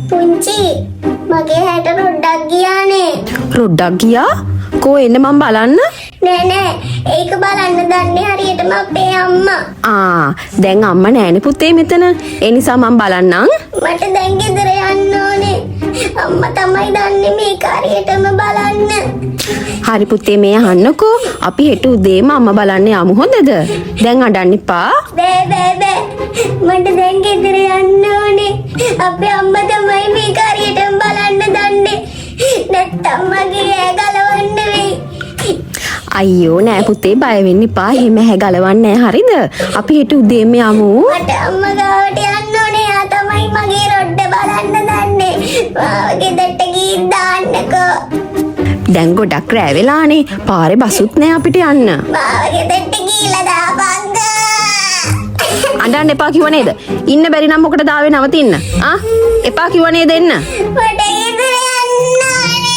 පුංචි මගේ හැට රොඩ්ඩක් ගියානේ. රොඩ්ඩක් ගියා? කෝ එන්න මම බලන්න. නෑ ඒක බලන්න දන්නේ හරියටම අපේ අම්මා. දැන් අම්මා නෑනේ පුතේ මෙතන. ඒ නිසා මම බලන්නම්. මට දැන් ගෙදර යන්න ඕනේ. අම්මා තමයි දන්නේ මේක හරියටම බලන්න. හරි පුතේ මේ අහන්නකෝ. අපි හෙට උදේම අම්මා බලන්න යමු හොඳද? දැන් අඬන්න එපා. බෑ. මට දැන් ගෙදර යන්න ඕනේ. අපේ අම්මා තමයි මේක හරියටම බලන්න දන්නේ. නැත්තම් මගේ ඈ ගලවන්න වෙයි. අයියෝ නෑ පුතේ බය වෙන්න එපා. එහෙම හැ ගලවන්නේ නෑ හරිද? අපි හෙට උදේම යමු. මට අම්මා ගාවට යන්න ඕනේ. එයා තමයි මගේ රොඩ්ඩ බලන්න දන්නේ. මාව ගෙදරට ගිහින් දාන්නකෝ. දැන් ගොඩක් රෑ වෙලානේ. පාරේ බසුත් නෑ අපිට යන්න. මාව ගෙදරට ගිහිල්ලා දාපන්ද. අඬන්න එපා කිව්ව නේද? ඉන්න බැරි නම් මොකටද ආවේ නවතින්න? එපා කිව්ව නේද එන්න? මට ගෙදර යන්න ඕනේ.